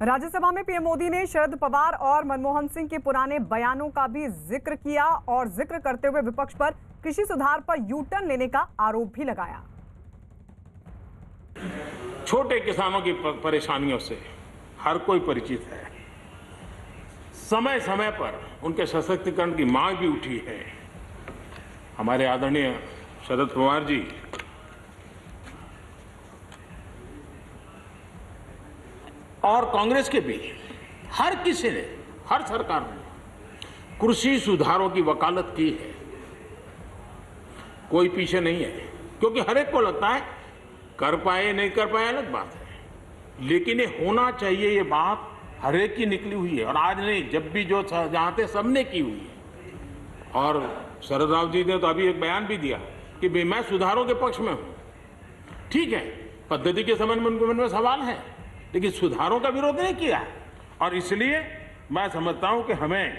राज्यसभा में पीएम मोदी ने शरद पवार और मनमोहन सिंह के पुराने बयानों का भी जिक्र किया और जिक्र करते हुए विपक्ष पर कृषि सुधार पर यू टर्न लेने का आरोप भी लगाया। छोटे किसानों की परेशानियों से हर कोई परिचित है। समय समय पर उनके सशक्तिकरण की मांग भी उठी है। हमारे आदरणीय शरद पवार जी और कांग्रेस के भी हर किसी ने, हर सरकार ने कृषि सुधारों की वकालत की है। कोई पीछे नहीं है, क्योंकि हर एक को लगता है कर पाए नहीं कर पाए अलग बात है, लेकिन ये होना चाहिए। ये बात हर एक की निकली हुई है और आज नहीं, जब भी जो जहां थे सबने की हुई है। और शरद राव जी ने तो अभी एक बयान भी दिया कि भाई मैं सुधारों के पक्ष में हूं। ठीक है, पद्धति के संबंध में उनके मन में सवाल है, लेकिन सुधारों का विरोध नहीं किया। और इसलिए मैं समझता हूं कि हमें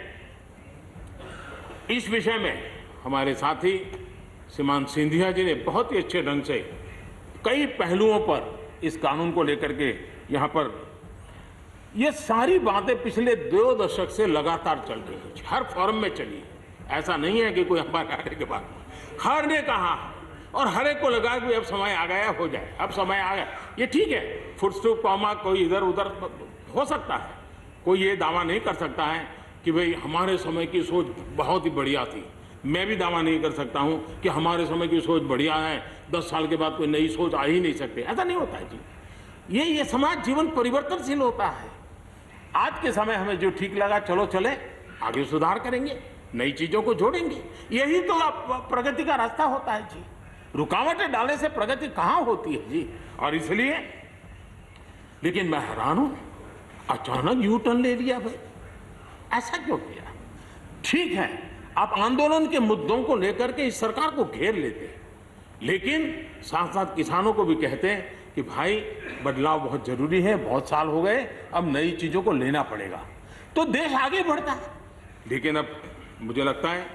इस विषय में हमारे साथी श्रीमान सिंधिया जी ने बहुत ही अच्छे ढंग से कई पहलुओं पर इस कानून को लेकर के यहाँ पर ये सारी बातें पिछले 2 दशक से लगातार चल रही है, हर फोरम में चली है। ऐसा नहीं है कि कोई हमारे आने के बाद हर ने कहा और हर एक को लगा कि अब समय आ गया, हो जाए, अब समय आ गया। ये ठीक है, फुटस्टॉप कॉमा कोई इधर उधर हो सकता है, कोई ये दावा नहीं कर सकता है कि भाई हमारे समय की सोच बहुत ही बढ़िया थी। मैं भी दावा नहीं कर सकता हूं कि हमारे समय की सोच बढ़िया है, 10 साल के बाद कोई नई सोच आ ही नहीं सकती। ऐसा नहीं होता है जी। ये समाज जीवन परिवर्तनशील होता है। आज के समय हमें जो ठीक लगा चलो चले, आगे सुधार करेंगे, नई चीजों को जोड़ेंगे। यही तो प्रगति का रास्ता होता है जी। रुकावटें डालने से प्रगति कहां होती है जी। और इसलिए, लेकिन मैं हैरान हूं, अचानक यू टर्न ले लिया भाई, ऐसा क्यों किया? ठीक है, आप आंदोलन के मुद्दों को लेकर के इस सरकार को घेर लेते हैं, लेकिन साथ साथ किसानों को भी कहते हैं कि भाई बदलाव बहुत जरूरी है, बहुत साल हो गए, अब नई चीजों को लेना पड़ेगा, तो देश आगे बढ़ता है। लेकिन अब मुझे लगता है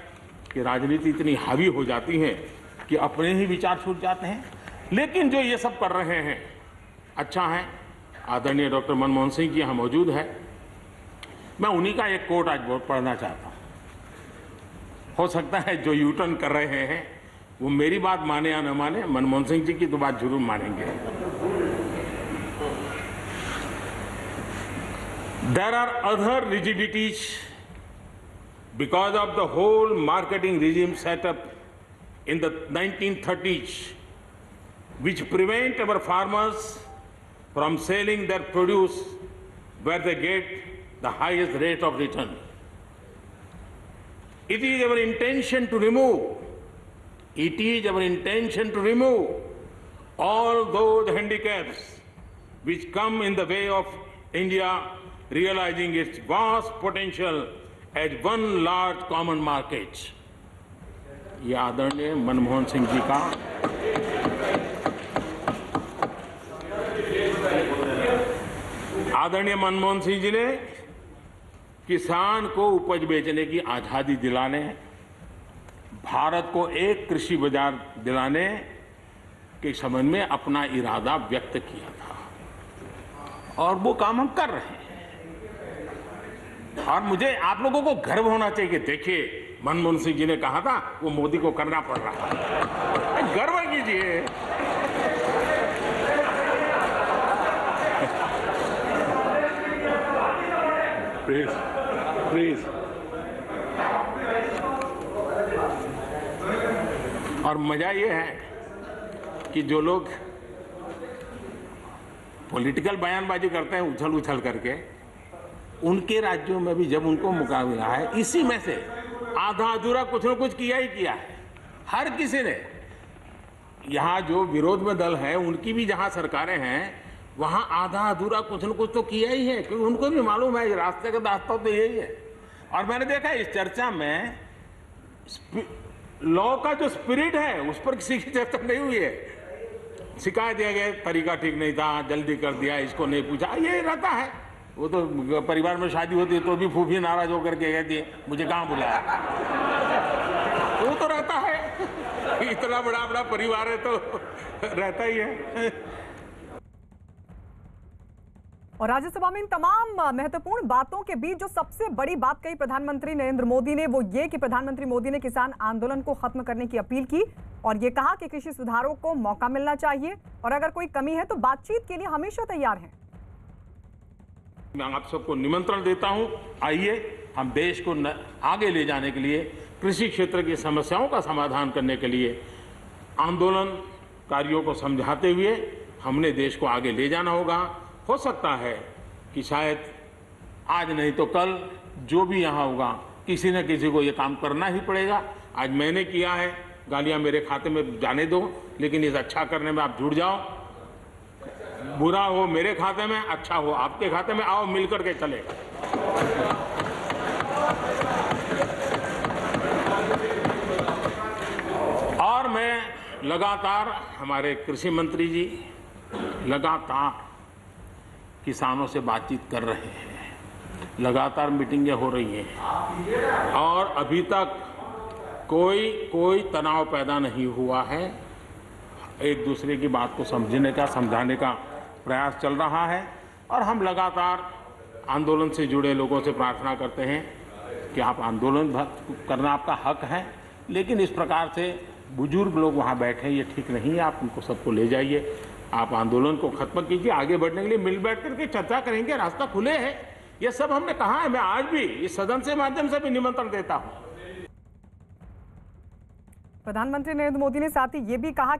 कि राजनीति इतनी हावी हो जाती है कि अपने ही विचार छूट जाते हैं। लेकिन जो ये सब कर रहे हैं अच्छा है। आदरणीय डॉक्टर मनमोहन सिंह जी यहाँ मौजूद है, मैं उन्हीं का एक कोट आज पढ़ना चाहता हूँ। हो सकता है जो यू टर्न कर रहे हैं वो मेरी बात माने या न माने, मनमोहन सिंह जी की तो बात जरूर मानेंगे। There are other rigidities because of the whole marketing regime set up in the 1930s, which prevent our farmers from selling their produce where they get the highest rate of return. It is our intention to remove all those handicaps which come in the way of India realizing its vast potential as one large common market. ये आदरणीय मनमोहन सिंह जी का आदरणीय मनमोहन सिंह जी ने किसान को उपज बेचने की आजादी दिलाने, भारत को एक कृषि बाजार दिलाने के संबंध में अपना इरादा व्यक्त किया था और वो काम हम कर रहे हैं। और मुझे आप लोगों को गर्व होना चाहिए कि देखिए मनमोहन सिंह जी ने कहा था वो मोदी को करना पड़ रहा है। गर्व कीजिए। Please please. और मजा ये है कि जो लोग पॉलिटिकल बयानबाजी करते हैं उछल उछल करके, उनके राज्यों में भी जब उनको मौका मिला है, इसी में से आधा अधूरा कुछ न कुछ किया ही किया है हर किसी ने। यहाँ जो विरोध में दल है उनकी भी जहाँ सरकारें हैं वहाँ आधा अधूरा कुछ न कुछ तो किया ही है, क्योंकि उनको भी मालूम है रास्ते का रास्ता तो यही है। और मैंने देखा इस चर्चा में लॉ का जो स्पिरिट है उस पर किसी की चर्चा नहीं हुई है। शिकायत दिया गया तरीका ठीक नहीं था, जल्दी कर दिया, इसको नहीं पूछा, ये रहता है। वो तो परिवार में शादी होती है तो भी फूफी नाराज होकर के कहती है मुझे कहाँ बुलाया। वो तो रहता है, इतना बड़ा बड़ा परिवार है तो रहता ही है। और राज्यसभा में इन तमाम महत्वपूर्ण बातों के बीच जो सबसे बड़ी बात कही प्रधानमंत्री नरेंद्र मोदी ने, वो ये कि प्रधानमंत्री मोदी ने किसान आंदोलन को खत्म करने की अपील की और ये कहा कि कृषि सुधारों को मौका मिलना चाहिए और अगर कोई कमी है तो बातचीत के लिए हमेशा तैयार हैं। मैं आप सबको निमंत्रण देता हूं, आइए हम देश को आगे ले जाने के लिए, कृषि क्षेत्र की समस्याओं का समाधान करने के लिए आंदोलनकारियों को समझाते हुए हमने देश को आगे ले जाना होगा। हो सकता है कि शायद आज नहीं तो कल जो भी यहाँ होगा किसी न किसी को ये काम करना ही पड़ेगा। आज मैंने किया है, गालियाँ मेरे खाते में जाने दो, लेकिन इस अच्छा करने में आप जुड़ जाओ। बुरा हो मेरे खाते में, अच्छा हो आपके खाते में, आओ मिलकर के चले। और मैं लगातार, हमारे कृषि मंत्री जी लगातार किसानों से बातचीत कर रहे हैं, लगातार मीटिंगें हो रही हैं और अभी तक कोई तनाव पैदा नहीं हुआ है। एक दूसरे की बात को समझने का, समझाने का प्रयास चल रहा है और हम लगातार आंदोलन से जुड़े लोगों से प्रार्थना करते हैं कि आप आंदोलन करना आपका हक है, लेकिन इस प्रकार से बुजुर्ग लोग वहाँ बैठे ये ठीक नहीं है। आप उनको सबको ले जाइए, आप आंदोलन को खत्म कीजिए। आगे बढ़ने के लिए मिल बैठ करके चर्चा करेंगे, रास्ता खुले है। ये सब हमने कहा है, मैं आज भी इस सदन से माध्यम से भी निमंत्रण देता हूँ। प्रधानमंत्री नरेंद्र मोदी ने साथ ही ये भी कहा कि